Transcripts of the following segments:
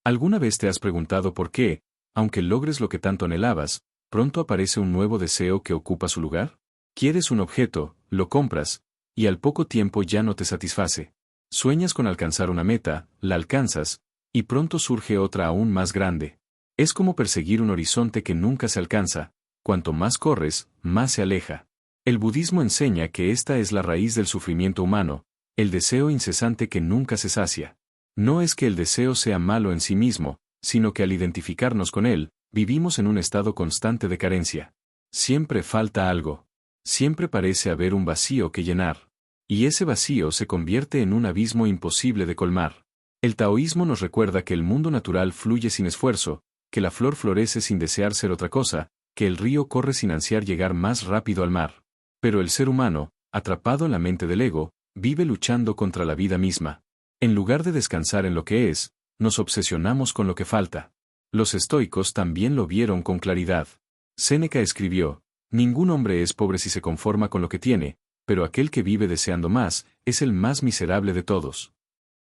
¿Alguna vez te has preguntado por qué, aunque logres lo que tanto anhelabas, pronto aparece un nuevo deseo que ocupa su lugar? Quieres un objeto, lo compras, y al poco tiempo ya no te satisface. Sueñas con alcanzar una meta, la alcanzas, y pronto surge otra aún más grande. Es como perseguir un horizonte que nunca se alcanza, cuanto más corres, más se aleja. El budismo enseña que esta es la raíz del sufrimiento humano, el deseo incesante que nunca se sacia. No es que el deseo sea malo en sí mismo, sino que al identificarnos con él, vivimos en un estado constante de carencia. Siempre falta algo. Siempre parece haber un vacío que llenar. Y ese vacío se convierte en un abismo imposible de colmar. El taoísmo nos recuerda que el mundo natural fluye sin esfuerzo, que la flor florece sin desear ser otra cosa, que el río corre sin ansiar llegar más rápido al mar. Pero el ser humano, atrapado en la mente del ego, vive luchando contra la vida misma. En lugar de descansar en lo que es, nos obsesionamos con lo que falta. Los estoicos también lo vieron con claridad. Séneca escribió: ningún hombre es pobre si se conforma con lo que tiene, pero aquel que vive deseando más, es el más miserable de todos.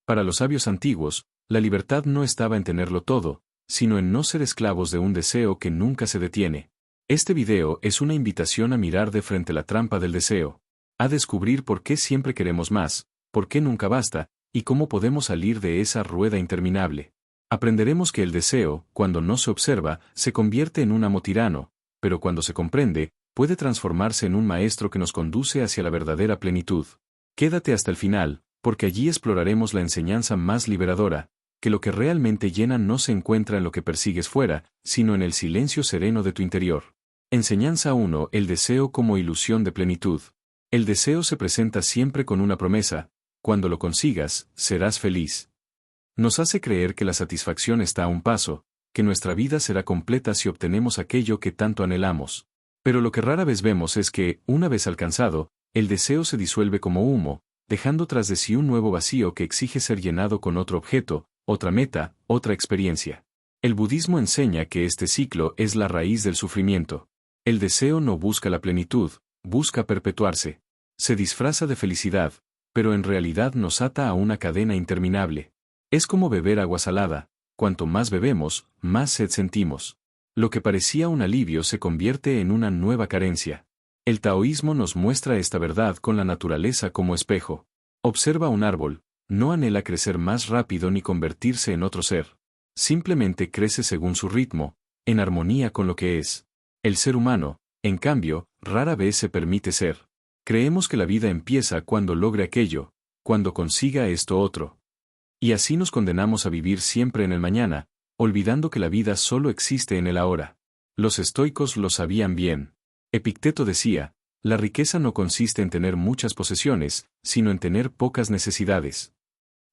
Para los sabios antiguos, la libertad no estaba en tenerlo todo, sino en no ser esclavos de un deseo que nunca se detiene. Este video es una invitación a mirar de frente la trampa del deseo, a descubrir por qué siempre queremos más, por qué nunca basta, y cómo podemos salir de esa rueda interminable. Aprenderemos que el deseo, cuando no se observa, se convierte en un amo tirano, pero cuando se comprende, puede transformarse en un maestro que nos conduce hacia la verdadera plenitud. Quédate hasta el final, porque allí exploraremos la enseñanza más liberadora, que lo que realmente llena no se encuentra en lo que persigues fuera, sino en el silencio sereno de tu interior. Enseñanza 1: el deseo como ilusión de plenitud. El deseo se presenta siempre con una promesa: cuando lo consigas, serás feliz. Nos hace creer que la satisfacción está a un paso, que nuestra vida será completa si obtenemos aquello que tanto anhelamos. Pero lo que rara vez vemos es que, una vez alcanzado, el deseo se disuelve como humo, dejando tras de sí un nuevo vacío que exige ser llenado con otro objeto, otra meta, otra experiencia. El budismo enseña que este ciclo es la raíz del sufrimiento. El deseo no busca la plenitud, busca perpetuarse. Se disfraza de felicidad, pero en realidad nos ata a una cadena interminable. Es como beber agua salada: cuanto más bebemos, más sed sentimos. Lo que parecía un alivio se convierte en una nueva carencia. El taoísmo nos muestra esta verdad con la naturaleza como espejo. Observa un árbol, no anhela crecer más rápido ni convertirse en otro ser. Simplemente crece según su ritmo, en armonía con lo que es. El ser humano, en cambio, rara vez se permite ser. Creemos que la vida empieza cuando logre aquello, cuando consiga esto otro. Y así nos condenamos a vivir siempre en el mañana, olvidando que la vida solo existe en el ahora. Los estoicos lo sabían bien. Epicteto decía: la riqueza no consiste en tener muchas posesiones, sino en tener pocas necesidades.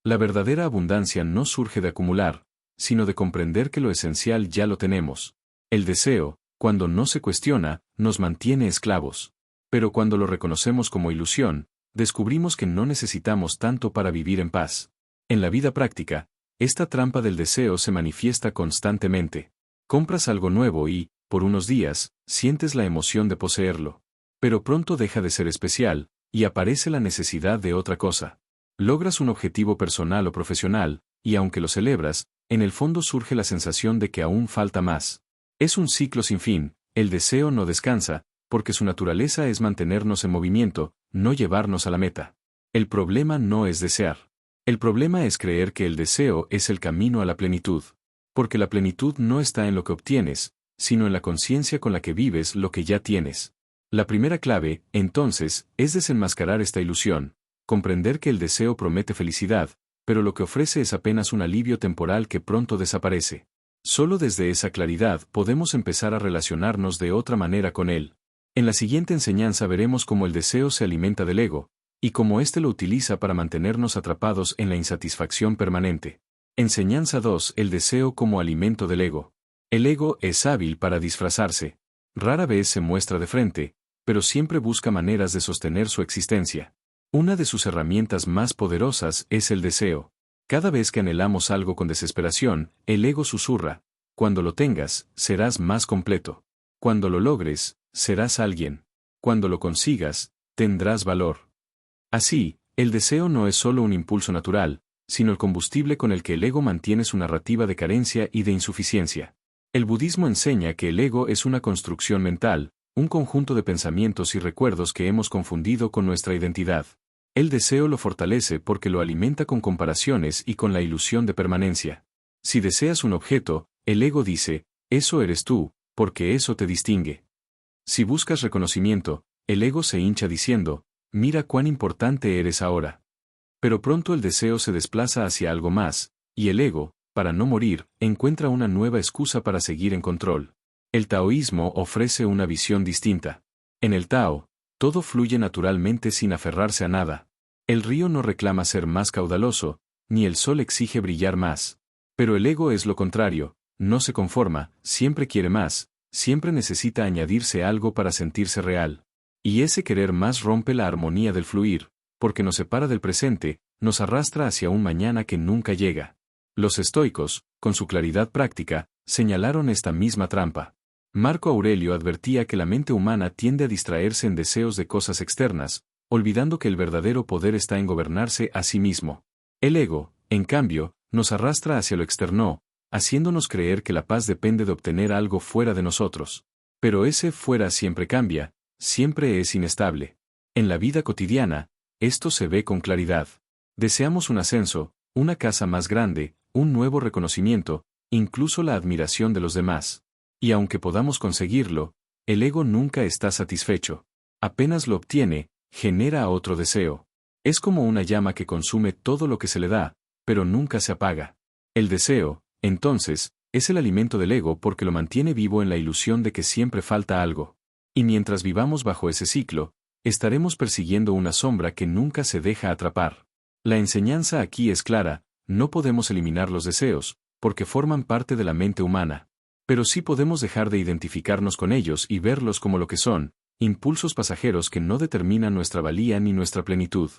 La verdadera abundancia no surge de acumular, sino de comprender que lo esencial ya lo tenemos. El deseo, cuando no se cuestiona, nos mantiene esclavos. Pero cuando lo reconocemos como ilusión, descubrimos que no necesitamos tanto para vivir en paz. En la vida práctica, esta trampa del deseo se manifiesta constantemente. Compras algo nuevo y, por unos días, sientes la emoción de poseerlo. Pero pronto deja de ser especial, y aparece la necesidad de otra cosa. Logras un objetivo personal o profesional, y aunque lo celebras, en el fondo surge la sensación de que aún falta más. Es un ciclo sin fin. El deseo no descansa, porque su naturaleza es mantenernos en movimiento, no llevarnos a la meta. El problema no es desear. El problema es creer que el deseo es el camino a la plenitud. Porque la plenitud no está en lo que obtienes, sino en la conciencia con la que vives lo que ya tienes. La primera clave, entonces, es desenmascarar esta ilusión, comprender que el deseo promete felicidad, pero lo que ofrece es apenas un alivio temporal que pronto desaparece. Solo desde esa claridad podemos empezar a relacionarnos de otra manera con él. En la siguiente enseñanza veremos cómo el deseo se alimenta del ego, y cómo éste lo utiliza para mantenernos atrapados en la insatisfacción permanente. Enseñanza 2: el deseo como alimento del ego. El ego es hábil para disfrazarse. Rara vez se muestra de frente, pero siempre busca maneras de sostener su existencia. Una de sus herramientas más poderosas es el deseo. Cada vez que anhelamos algo con desesperación, el ego susurra: cuando lo tengas, serás más completo. Cuando lo logres, serás alguien. Cuando lo consigas, tendrás valor. Así, el deseo no es solo un impulso natural, sino el combustible con el que el ego mantiene su narrativa de carencia y de insuficiencia. El budismo enseña que el ego es una construcción mental, un conjunto de pensamientos y recuerdos que hemos confundido con nuestra identidad. El deseo lo fortalece porque lo alimenta con comparaciones y con la ilusión de permanencia. Si deseas un objeto, el ego dice, eso eres tú, porque eso te distingue. Si buscas reconocimiento, el ego se hincha diciendo, mira cuán importante eres ahora. Pero pronto el deseo se desplaza hacia algo más, y el ego, para no morir, encuentra una nueva excusa para seguir en control. El taoísmo ofrece una visión distinta. En el Tao, todo fluye naturalmente sin aferrarse a nada. El río no reclama ser más caudaloso, ni el sol exige brillar más. Pero el ego es lo contrario, no se conforma, siempre quiere más, siempre necesita añadirse algo para sentirse real. Y ese querer más rompe la armonía del fluir, porque nos separa del presente, nos arrastra hacia un mañana que nunca llega. Los estoicos, con su claridad práctica, señalaron esta misma trampa. Marco Aurelio advertía que la mente humana tiende a distraerse en deseos de cosas externas, olvidando que el verdadero poder está en gobernarse a sí mismo. El ego, en cambio, nos arrastra hacia lo externo, haciéndonos creer que la paz depende de obtener algo fuera de nosotros. Pero ese fuera siempre cambia, siempre es inestable. En la vida cotidiana, esto se ve con claridad. Deseamos un ascenso, una casa más grande, un nuevo reconocimiento, incluso la admiración de los demás. Y aunque podamos conseguirlo, el ego nunca está satisfecho. Apenas lo obtiene, genera otro deseo. Es como una llama que consume todo lo que se le da, pero nunca se apaga. El deseo, entonces, es el alimento del ego porque lo mantiene vivo en la ilusión de que siempre falta algo. Y mientras vivamos bajo ese ciclo, estaremos persiguiendo una sombra que nunca se deja atrapar. La enseñanza aquí es clara, no podemos eliminar los deseos, porque forman parte de la mente humana. Pero sí podemos dejar de identificarnos con ellos y verlos como lo que son, impulsos pasajeros que no determinan nuestra valía ni nuestra plenitud.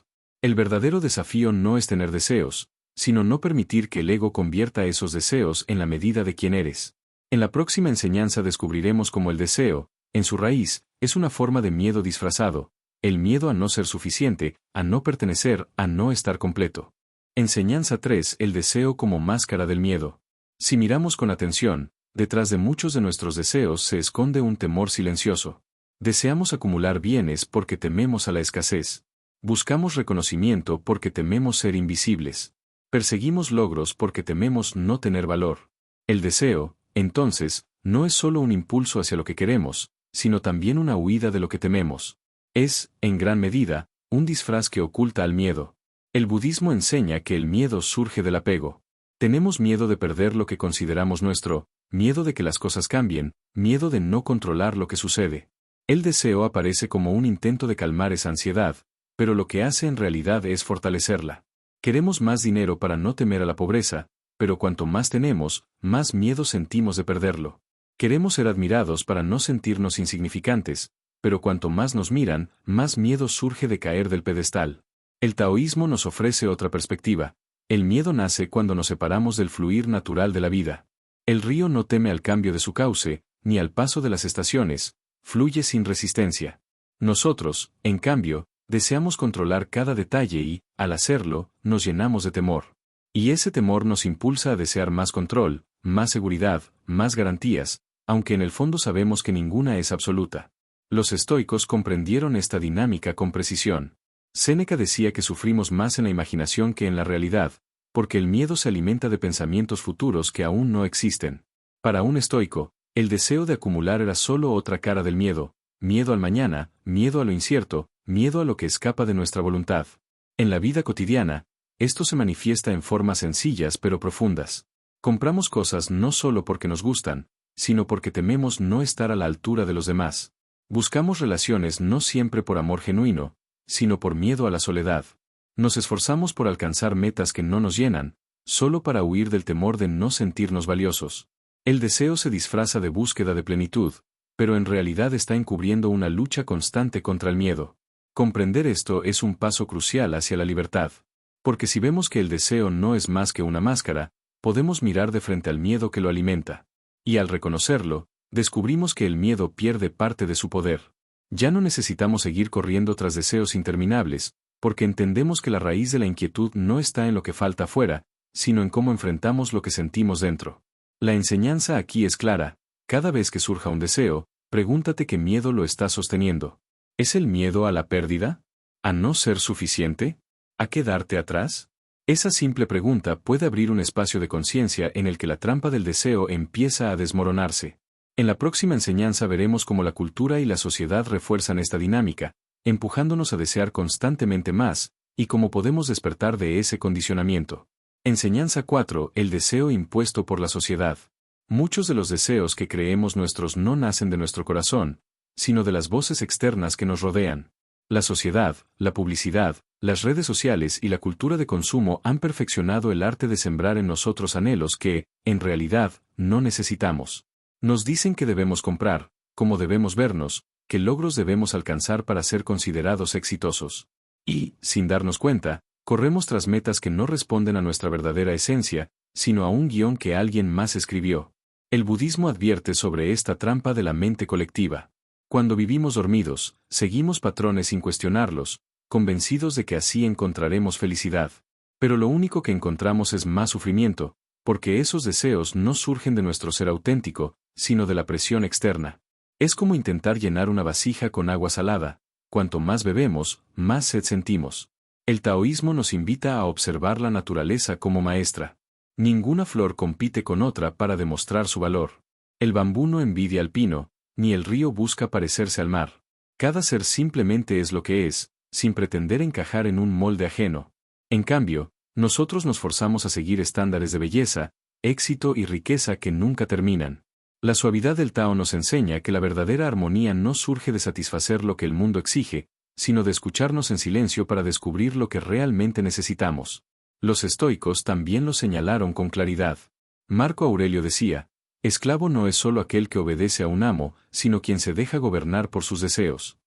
El verdadero desafío no es tener deseos, sino no permitir que el ego convierta esos deseos en la medida de quién eres. En la próxima enseñanza descubriremos cómo el deseo, en su raíz, es una forma de miedo disfrazado, el miedo a no ser suficiente, a no pertenecer, a no estar completo. Enseñanza 3. El deseo como máscara del miedo. Si miramos con atención, detrás de muchos de nuestros deseos se esconde un temor silencioso. Deseamos acumular bienes porque tememos a la escasez. Buscamos reconocimiento porque tememos ser invisibles. Perseguimos logros porque tememos no tener valor. El deseo, entonces, no es solo un impulso hacia lo que queremos, sino también una huida de lo que tememos. Es, en gran medida, un disfraz que oculta al miedo. El budismo enseña que el miedo surge del apego. Tenemos miedo de perder lo que consideramos nuestro, miedo de que las cosas cambien, miedo de no controlar lo que sucede. El deseo aparece como un intento de calmar esa ansiedad, pero lo que hace en realidad es fortalecerla. Queremos más dinero para no temer a la pobreza, pero cuanto más tenemos, más miedo sentimos de perderlo. Queremos ser admirados para no sentirnos insignificantes, pero cuanto más nos miran, más miedo surge de caer del pedestal. El taoísmo nos ofrece otra perspectiva. El miedo nace cuando nos separamos del fluir natural de la vida. El río no teme al cambio de su cauce, ni al paso de las estaciones, fluye sin resistencia. Nosotros, en cambio, deseamos controlar cada detalle y, al hacerlo, nos llenamos de temor. Y ese temor nos impulsa a desear más control, más seguridad, más garantías, aunque en el fondo sabemos que ninguna es absoluta. Los estoicos comprendieron esta dinámica con precisión. Séneca decía que sufrimos más en la imaginación que en la realidad, porque el miedo se alimenta de pensamientos futuros que aún no existen. Para un estoico, el deseo de acumular era solo otra cara del miedo, miedo al mañana, miedo a lo incierto, miedo a lo que escapa de nuestra voluntad. En la vida cotidiana, esto se manifiesta en formas sencillas pero profundas. Compramos cosas no solo porque nos gustan, sino porque tememos no estar a la altura de los demás. Buscamos relaciones no siempre por amor genuino, sino por miedo a la soledad. Nos esforzamos por alcanzar metas que no nos llenan, solo para huir del temor de no sentirnos valiosos. El deseo se disfraza de búsqueda de plenitud, pero en realidad está encubriendo una lucha constante contra el miedo. Comprender esto es un paso crucial hacia la libertad. Porque si vemos que el deseo no es más que una máscara, podemos mirar de frente al miedo que lo alimenta. Y al reconocerlo, descubrimos que el miedo pierde parte de su poder. Ya no necesitamos seguir corriendo tras deseos interminables, porque entendemos que la raíz de la inquietud no está en lo que falta afuera, sino en cómo enfrentamos lo que sentimos dentro. La enseñanza aquí es clara: cada vez que surja un deseo, pregúntate qué miedo lo está sosteniendo. ¿Es el miedo a la pérdida? ¿A no ser suficiente? ¿A quedarte atrás? Esa simple pregunta puede abrir un espacio de conciencia en el que la trampa del deseo empieza a desmoronarse. En la próxima enseñanza veremos cómo la cultura y la sociedad refuerzan esta dinámica, empujándonos a desear constantemente más, y cómo podemos despertar de ese condicionamiento. Enseñanza 4. El deseo impuesto por la sociedad. Muchos de los deseos que creemos nuestros no nacen de nuestro corazón, sino de las voces externas que nos rodean. La sociedad, la publicidad, las redes sociales y la cultura de consumo han perfeccionado el arte de sembrar en nosotros anhelos que, en realidad, no necesitamos. Nos dicen que debemos comprar, cómo debemos vernos, qué logros debemos alcanzar para ser considerados exitosos. Y, sin darnos cuenta, corremos tras metas que no responden a nuestra verdadera esencia, sino a un guión que alguien más escribió. El budismo advierte sobre esta trampa de la mente colectiva. Cuando vivimos dormidos, seguimos patrones sin cuestionarlos, convencidos de que así encontraremos felicidad. Pero lo único que encontramos es más sufrimiento, porque esos deseos no surgen de nuestro ser auténtico, sino de la presión externa. Es como intentar llenar una vasija con agua salada: cuanto más bebemos, más sed sentimos. El taoísmo nos invita a observar la naturaleza como maestra. Ninguna flor compite con otra para demostrar su valor. El bambú no envidia al pino, ni el río busca parecerse al mar. Cada ser simplemente es lo que es, sin pretender encajar en un molde ajeno. En cambio, nosotros nos forzamos a seguir estándares de belleza, éxito y riqueza que nunca terminan. La suavidad del Tao nos enseña que la verdadera armonía no surge de satisfacer lo que el mundo exige, sino de escucharnos en silencio para descubrir lo que realmente necesitamos. Los estoicos también lo señalaron con claridad. Marco Aurelio decía: esclavo no es solo aquel que obedece a un amo, sino quien se deja gobernar por sus deseos.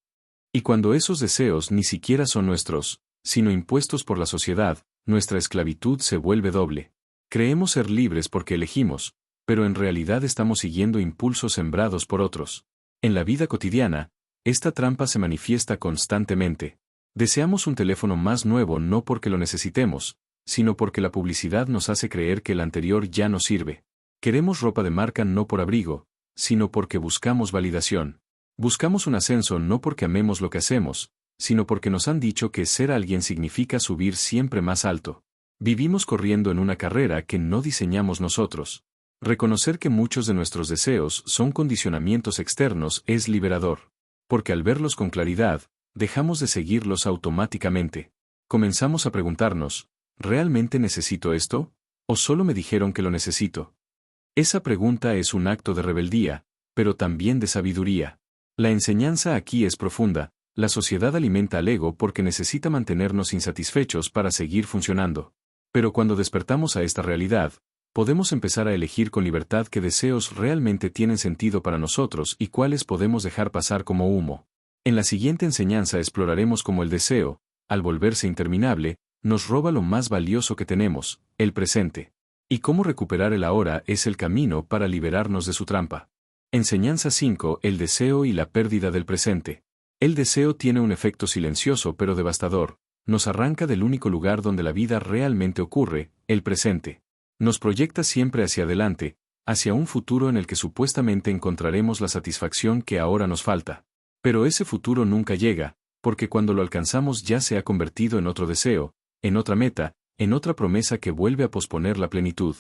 Y cuando esos deseos ni siquiera son nuestros, sino impuestos por la sociedad, nuestra esclavitud se vuelve doble. Creemos ser libres porque elegimos, pero en realidad estamos siguiendo impulsos sembrados por otros. En la vida cotidiana, esta trampa se manifiesta constantemente. Deseamos un teléfono más nuevo no porque lo necesitemos, sino porque la publicidad nos hace creer que el anterior ya no sirve. Queremos ropa de marca no por abrigo, sino porque buscamos validación. Buscamos un ascenso no porque amemos lo que hacemos, sino porque nos han dicho que ser alguien significa subir siempre más alto. Vivimos corriendo en una carrera que no diseñamos nosotros. Reconocer que muchos de nuestros deseos son condicionamientos externos es liberador. Porque al verlos con claridad, dejamos de seguirlos automáticamente. Comenzamos a preguntarnos: ¿realmente necesito esto? ¿O solo me dijeron que lo necesito? Esa pregunta es un acto de rebeldía, pero también de sabiduría. La enseñanza aquí es profunda: la sociedad alimenta al ego porque necesita mantenernos insatisfechos para seguir funcionando. Pero cuando despertamos a esta realidad, podemos empezar a elegir con libertad qué deseos realmente tienen sentido para nosotros y cuáles podemos dejar pasar como humo. En la siguiente enseñanza exploraremos cómo el deseo, al volverse interminable, nos roba lo más valioso que tenemos, el presente. Y cómo recuperar el ahora es el camino para liberarnos de su trampa. Enseñanza 5. El deseo y la pérdida del presente. El deseo tiene un efecto silencioso pero devastador. Nos arranca del único lugar donde la vida realmente ocurre, el presente. Nos proyecta siempre hacia adelante, hacia un futuro en el que supuestamente encontraremos la satisfacción que ahora nos falta. Pero ese futuro nunca llega, porque cuando lo alcanzamos ya se ha convertido en otro deseo, en otra meta, en otra promesa que vuelve a posponer la plenitud.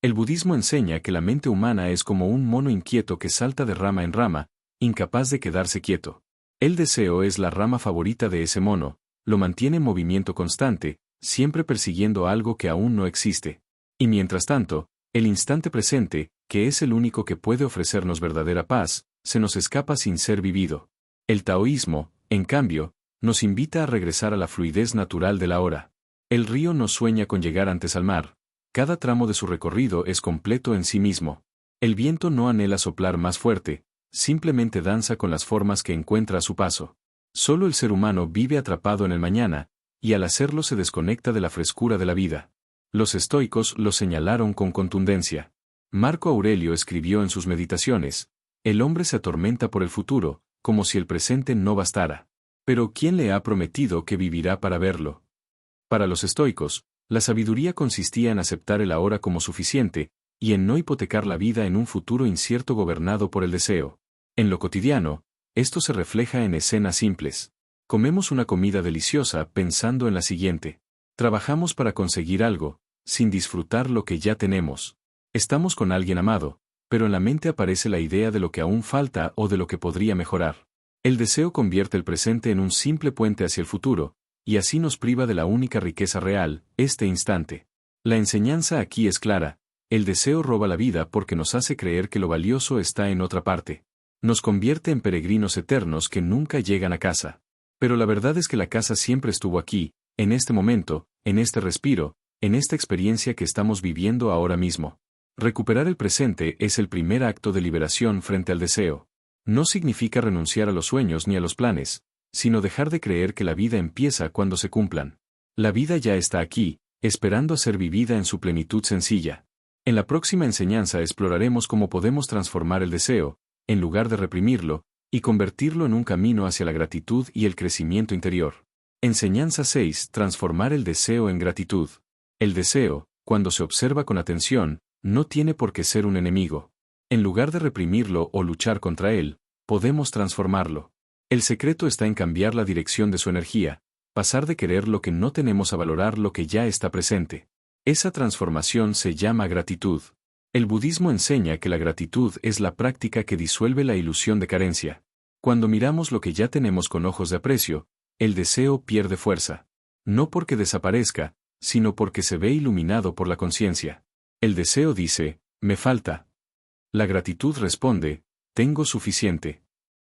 El budismo enseña que la mente humana es como un mono inquieto que salta de rama en rama, incapaz de quedarse quieto. El deseo es la rama favorita de ese mono, lo mantiene en movimiento constante, siempre persiguiendo algo que aún no existe. Y mientras tanto, el instante presente, que es el único que puede ofrecernos verdadera paz, se nos escapa sin ser vivido. El taoísmo, en cambio, nos invita a regresar a la fluidez natural de la hora. El río no sueña con llegar antes al mar. Cada tramo de su recorrido es completo en sí mismo. El viento no anhela soplar más fuerte, simplemente danza con las formas que encuentra a su paso. Solo el ser humano vive atrapado en el mañana, y al hacerlo se desconecta de la frescura de la vida. Los estoicos lo señalaron con contundencia. Marco Aurelio escribió en sus meditaciones: el hombre se atormenta por el futuro, como si el presente no bastara. Pero ¿quién le ha prometido que vivirá para verlo? Para los estoicos, la sabiduría consistía en aceptar el ahora como suficiente, y en no hipotecar la vida en un futuro incierto gobernado por el deseo. En lo cotidiano, esto se refleja en escenas simples. Comemos una comida deliciosa pensando en la siguiente. Trabajamos para conseguir algo, sin disfrutar lo que ya tenemos. Estamos con alguien amado, pero en la mente aparece la idea de lo que aún falta o de lo que podría mejorar. El deseo convierte el presente en un simple puente hacia el futuro, y así nos priva de la única riqueza real, este instante. La enseñanza aquí es clara: el deseo roba la vida porque nos hace creer que lo valioso está en otra parte. Nos convierte en peregrinos eternos que nunca llegan a casa. Pero la verdad es que la casa siempre estuvo aquí, en este momento, en este respiro, en esta experiencia que estamos viviendo ahora mismo. Recuperar el presente es el primer acto de liberación frente al deseo. No significa renunciar a los sueños ni a los planes, sino dejar de creer que la vida empieza cuando se cumplan. La vida ya está aquí, esperando a ser vivida en su plenitud sencilla. En la próxima enseñanza exploraremos cómo podemos transformar el deseo, en lugar de reprimirlo, y convertirlo en un camino hacia la gratitud y el crecimiento interior. Enseñanza 6. Transformar el deseo en gratitud. El deseo, cuando se observa con atención, no tiene por qué ser un enemigo. En lugar de reprimirlo o luchar contra él, podemos transformarlo. El secreto está en cambiar la dirección de su energía, pasar de querer lo que no tenemos a valorar lo que ya está presente. Esa transformación se llama gratitud. El budismo enseña que la gratitud es la práctica que disuelve la ilusión de carencia. Cuando miramos lo que ya tenemos con ojos de aprecio, el deseo pierde fuerza. No porque desaparezca, sino porque se ve iluminado por la conciencia. El deseo dice, me falta. La gratitud responde, tengo suficiente.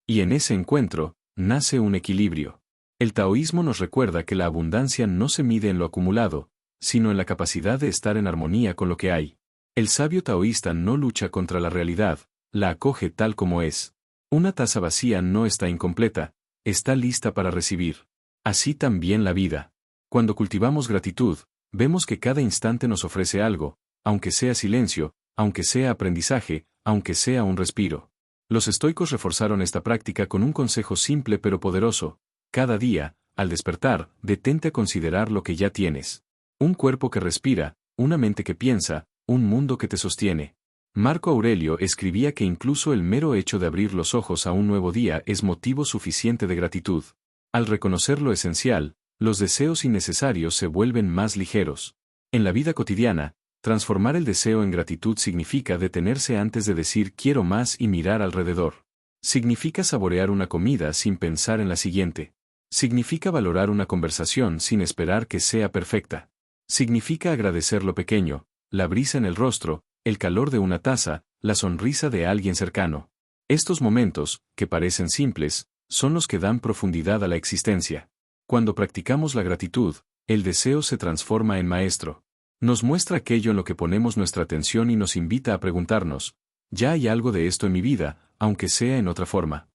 Y en ese encuentro, nace un equilibrio. El taoísmo nos recuerda que la abundancia no se mide en lo acumulado, sino en la capacidad de estar en armonía con lo que hay. El sabio taoísta no lucha contra la realidad, la acoge tal como es. Una taza vacía no está incompleta, está lista para recibir. Así también la vida. Cuando cultivamos gratitud, vemos que cada instante nos ofrece algo, aunque sea silencio, aunque sea aprendizaje, aunque sea un respiro. Los estoicos reforzaron esta práctica con un consejo simple pero poderoso. Cada día, al despertar, detente a considerar lo que ya tienes. Un cuerpo que respira, una mente que piensa, un mundo que te sostiene. Marco Aurelio escribía que incluso el mero hecho de abrir los ojos a un nuevo día es motivo suficiente de gratitud. Al reconocer lo esencial, los deseos innecesarios se vuelven más ligeros. En la vida cotidiana, transformar el deseo en gratitud significa detenerse antes de decir quiero más y mirar alrededor. Significa saborear una comida sin pensar en la siguiente. Significa valorar una conversación sin esperar que sea perfecta. Significa agradecer lo pequeño, la brisa en el rostro, el calor de una taza, la sonrisa de alguien cercano. Estos momentos, que parecen simples, son los que dan profundidad a la existencia. Cuando practicamos la gratitud, el deseo se transforma en maestro. Nos muestra aquello en lo que ponemos nuestra atención y nos invita a preguntarnos, ¿ya hay algo de esto en mi vida, aunque sea en otra forma?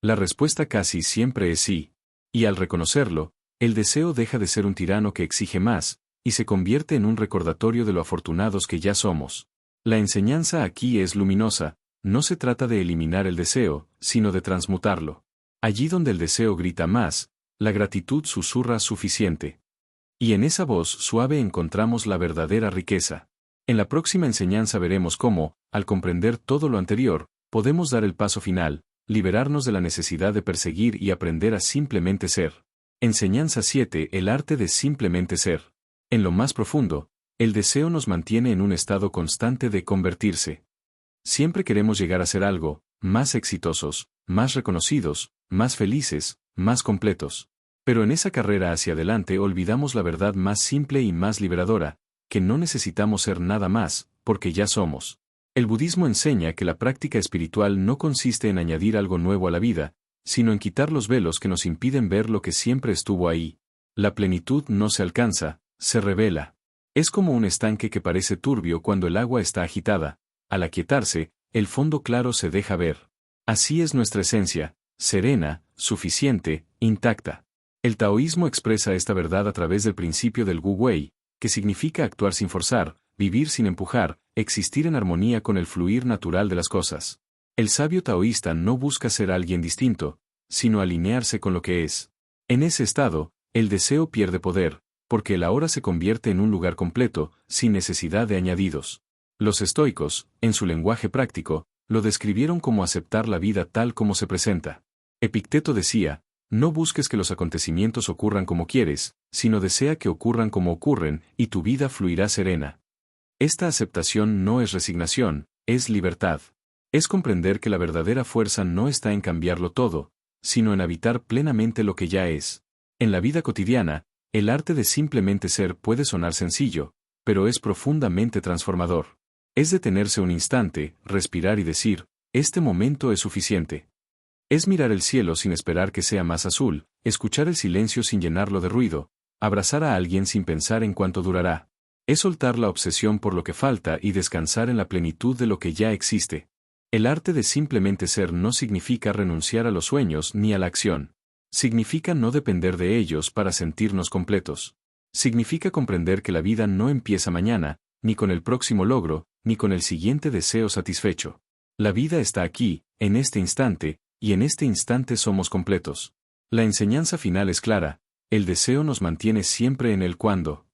La respuesta casi siempre es sí. Y al reconocerlo, el deseo deja de ser un tirano que exige más, y se convierte en un recordatorio de lo afortunados que ya somos. La enseñanza aquí es luminosa, no se trata de eliminar el deseo, sino de transmutarlo. Allí donde el deseo grita más, la gratitud susurra suficiente. Y en esa voz suave encontramos la verdadera riqueza. En la próxima enseñanza veremos cómo, al comprender todo lo anterior, podemos dar el paso final, liberarnos de la necesidad de perseguir y aprender a simplemente ser. Enseñanza 7. El arte de simplemente ser. En lo más profundo, el deseo nos mantiene en un estado constante de convertirse. Siempre queremos llegar a ser algo, más exitosos, más reconocidos, más felices, más completos. Pero en esa carrera hacia adelante olvidamos la verdad más simple y más liberadora, que no necesitamos ser nada más, porque ya somos. El budismo enseña que la práctica espiritual no consiste en añadir algo nuevo a la vida, sino en quitar los velos que nos impiden ver lo que siempre estuvo ahí. La plenitud no se alcanza, se revela. Es como un estanque que parece turbio cuando el agua está agitada. Al aquietarse, el fondo claro se deja ver. Así es nuestra esencia, serena, suficiente, intacta. El taoísmo expresa esta verdad a través del principio del Wu Wei, que significa actuar sin forzar, vivir sin empujar, existir en armonía con el fluir natural de las cosas. El sabio taoísta no busca ser alguien distinto, sino alinearse con lo que es. En ese estado, el deseo pierde poder, porque el ahora se convierte en un lugar completo, sin necesidad de añadidos. Los estoicos, en su lenguaje práctico, lo describieron como aceptar la vida tal como se presenta. Epicteto decía, no busques que los acontecimientos ocurran como quieres, sino desea que ocurran como ocurren, y tu vida fluirá serena. Esta aceptación no es resignación, es libertad. Es comprender que la verdadera fuerza no está en cambiarlo todo, sino en habitar plenamente lo que ya es. En la vida cotidiana, el arte de simplemente ser puede sonar sencillo, pero es profundamente transformador. Es detenerse un instante, respirar y decir, este momento es suficiente. Es mirar el cielo sin esperar que sea más azul, escuchar el silencio sin llenarlo de ruido, abrazar a alguien sin pensar en cuánto durará. Es soltar la obsesión por lo que falta y descansar en la plenitud de lo que ya existe. El arte de simplemente ser no significa renunciar a los sueños ni a la acción. Significa no depender de ellos para sentirnos completos. Significa comprender que la vida no empieza mañana, ni con el próximo logro, ni con el siguiente deseo satisfecho. La vida está aquí, en este instante, y en este instante somos completos. La enseñanza final es clara, el deseo nos mantiene siempre en el cuándo.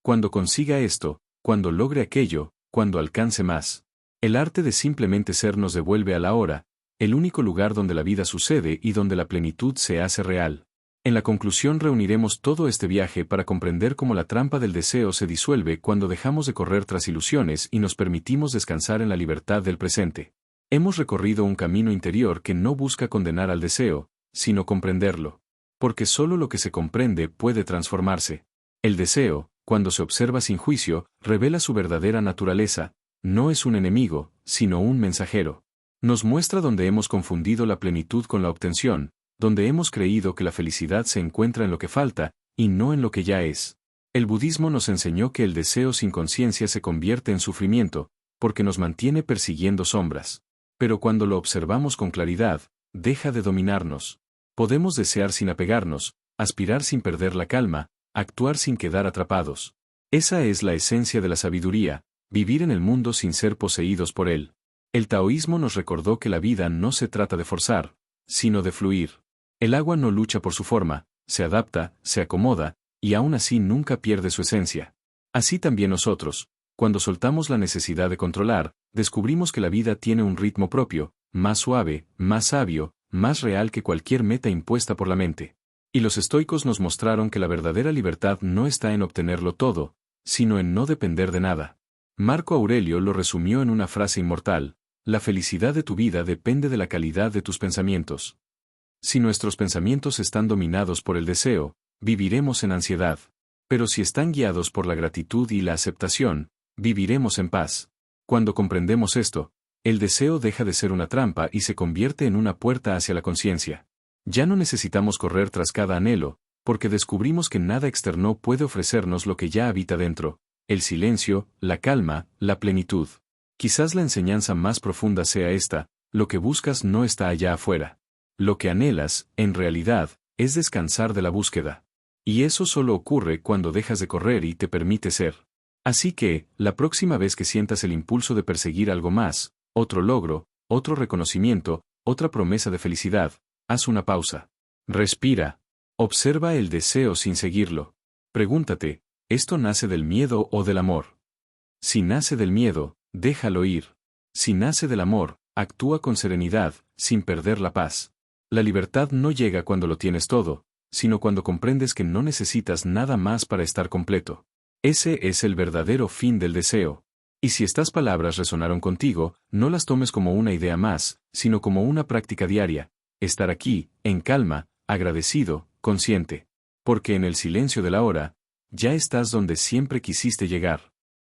Cuando consiga esto, cuando logre aquello, cuando alcance más. El arte de simplemente ser nos devuelve a la hora, el único lugar donde la vida sucede y donde la plenitud se hace real. En la conclusión reuniremos todo este viaje para comprender cómo la trampa del deseo se disuelve cuando dejamos de correr tras ilusiones y nos permitimos descansar en la libertad del presente. Hemos recorrido un camino interior que no busca condenar al deseo, sino comprenderlo. Porque solo lo que se comprende puede transformarse. El deseo, cuando se observa sin juicio, revela su verdadera naturaleza, no es un enemigo, sino un mensajero. Nos muestra donde hemos confundido la plenitud con la obtención, donde hemos creído que la felicidad se encuentra en lo que falta, y no en lo que ya es. El budismo nos enseñó que el deseo sin conciencia se convierte en sufrimiento, porque nos mantiene persiguiendo sombras. Pero cuando lo observamos con claridad, deja de dominarnos. Podemos desear sin apegarnos, aspirar sin perder la calma, actuar sin quedar atrapados. Esa es la esencia de la sabiduría, vivir en el mundo sin ser poseídos por él. El taoísmo nos recordó que la vida no se trata de forzar, sino de fluir. El agua no lucha por su forma, se adapta, se acomoda, y aún así nunca pierde su esencia. Así también nosotros, cuando soltamos la necesidad de controlar, descubrimos que la vida tiene un ritmo propio, más suave, más sabio, más real que cualquier meta impuesta por la mente. Y los estoicos nos mostraron que la verdadera libertad no está en obtenerlo todo, sino en no depender de nada. Marco Aurelio lo resumió en una frase inmortal: la felicidad de tu vida depende de la calidad de tus pensamientos. Si nuestros pensamientos están dominados por el deseo, viviremos en ansiedad. Pero si están guiados por la gratitud y la aceptación, viviremos en paz. Cuando comprendemos esto, el deseo deja de ser una trampa y se convierte en una puerta hacia la conciencia. Ya no necesitamos correr tras cada anhelo, porque descubrimos que nada externo puede ofrecernos lo que ya habita dentro: el silencio, la calma, la plenitud. Quizás la enseñanza más profunda sea esta: lo que buscas no está allá afuera. Lo que anhelas, en realidad, es descansar de la búsqueda. Y eso solo ocurre cuando dejas de correr y te permite ser. Así que, la próxima vez que sientas el impulso de perseguir algo más, otro logro, otro reconocimiento, otra promesa de felicidad, haz una pausa. Respira. Observa el deseo sin seguirlo. Pregúntate, ¿esto nace del miedo o del amor? Si nace del miedo, déjalo ir. Si nace del amor, actúa con serenidad, sin perder la paz. La libertad no llega cuando lo tienes todo, sino cuando comprendes que no necesitas nada más para estar completo. Ese es el verdadero fin del deseo. Y si estas palabras resonaron contigo, no las tomes como una idea más, sino como una práctica diaria: estar aquí, en calma, agradecido, consciente. Porque en el silencio de la hora, ya estás donde siempre quisiste llegar.